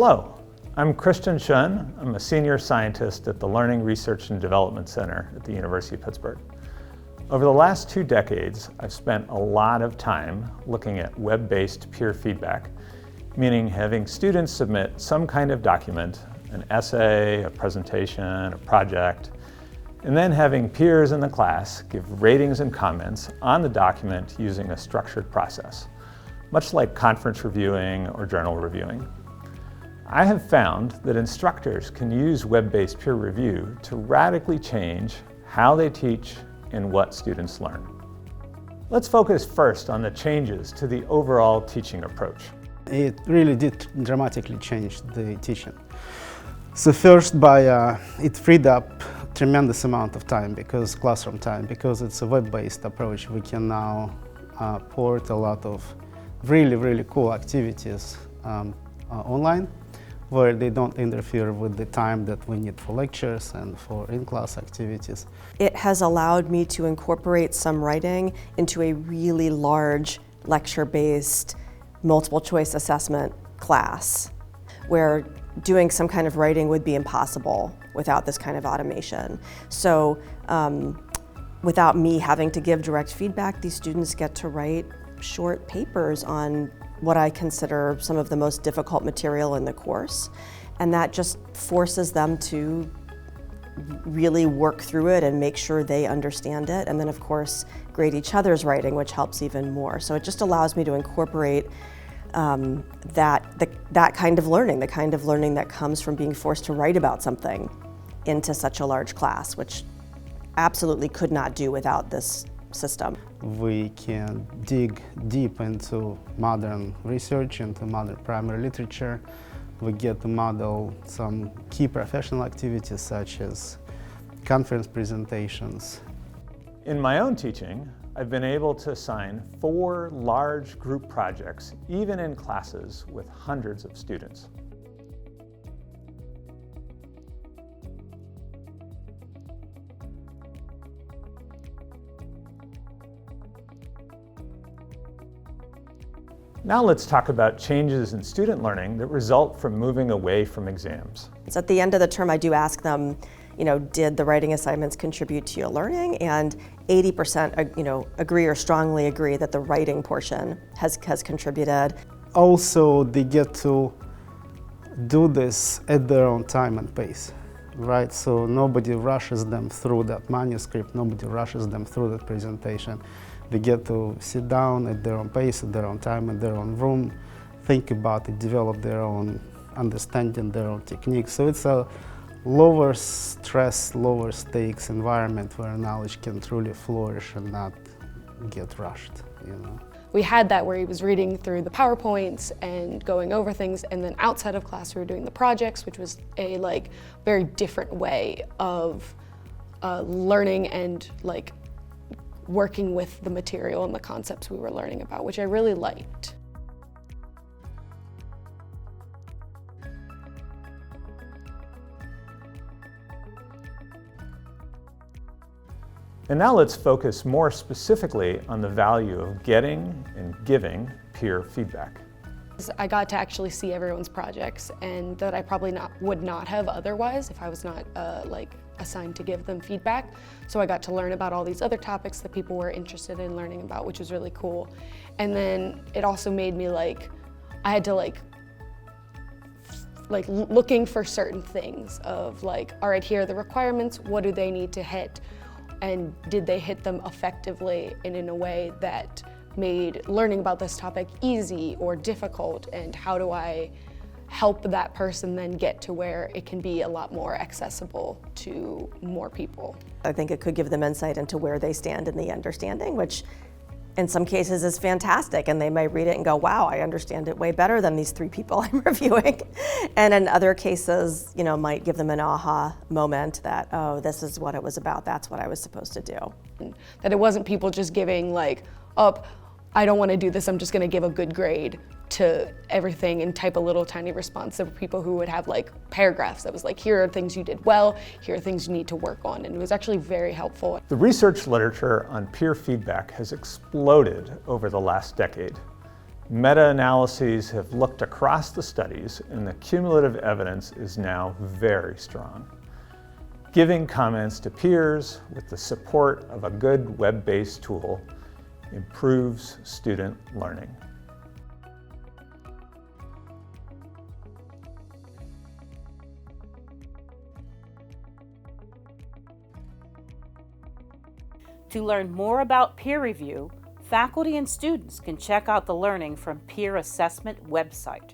Hello, I'm Christian Shun. I'm a senior scientist at the Learning Research and Development Center at the University of Pittsburgh. Over the last 2 decades, I've spent a lot of time looking at web-based peer feedback, meaning having students submit some kind of document, an essay, a presentation, a project, and then having peers in the class give ratings and comments on the document using a structured process, much like conference reviewing or journal reviewing. I have found that instructors can use web-based peer review to radically change how they teach and what students learn. Let's focus first on the changes to the overall teaching approach. It really did dramatically change the teaching. So first, it freed up tremendous amount of time, classroom time, because it's a web-based approach. We can now port a lot of really cool activities online, where they don't interfere with the time that we need for lectures and for in-class activities. It has allowed me to incorporate some writing into a really large lecture-based multiple choice assessment class, where doing some kind of writing would be impossible without this kind of automation. So without me having to give direct feedback, these students get to write short papers on what I consider some of the most difficult material in the course. And that just forces them to really work through it and make sure they understand it. And then of course, grade each other's writing, which helps even more. So it just allows me to incorporate that kind of learning, the kind of learning that comes from being forced to write about something into such a large class, which absolutely could not do without this system. We can dig deep into modern research, into modern primary literature. We get to model some key professional activities such as conference presentations. In my own teaching, I've been able to assign 4 large group projects, even in classes with hundreds of students. Now let's talk about changes in student learning that result from moving away from exams. So at the end of the term, I do ask them, did the writing assignments contribute to your learning? And 80%, agree or strongly agree that the writing portion has contributed. Also, they get to do this at their own time and pace, right? So nobody rushes them through that manuscript, nobody rushes them through that presentation. They get to sit down at their own pace, at their own time, in their own room, think about it, develop their own understanding, their own techniques. So it's a lower stress, lower stakes environment where knowledge can truly flourish and not get rushed, We had that where he was reading through the PowerPoints and going over things, and then outside of class we were doing the projects, which was a very different way of learning and working with the material and the concepts we were learning about, which I really liked. And now let's focus more specifically on the value of getting and giving peer feedback. I got to actually see everyone's projects, and that I probably would not have otherwise if I was not assigned to give them feedback. So I got to learn about all these other topics that people were interested in learning about, which was really cool. And then it also made me I had to looking for certain things of all right, here are the requirements, what do they need to hit? And did they hit them effectively and in a way that made learning about this topic easy or difficult, and how do I help that person then get to where it can be a lot more accessible to more people. I think it could give them insight into where they stand in the understanding, which in some cases is fantastic, and they might read it and go, wow, I understand it way better than these 3 people I'm reviewing. And in other cases, might give them an aha moment that, oh, this is what it was about, that's what I was supposed to do. That it wasn't people just giving I don't want to do this, I'm just going to give a good grade to everything and type a little tiny response. There were people who would have paragraphs that was here are things you did well, here are things you need to work on, and it was actually very helpful. The research literature on peer feedback has exploded over the last decade. Meta-analyses have looked across the studies, and the cumulative evidence is now very strong. Giving comments to peers with the support of a good web-based tool improves student learning. To learn more about peer review, faculty and students can check out the Learning from Peer Assessment website.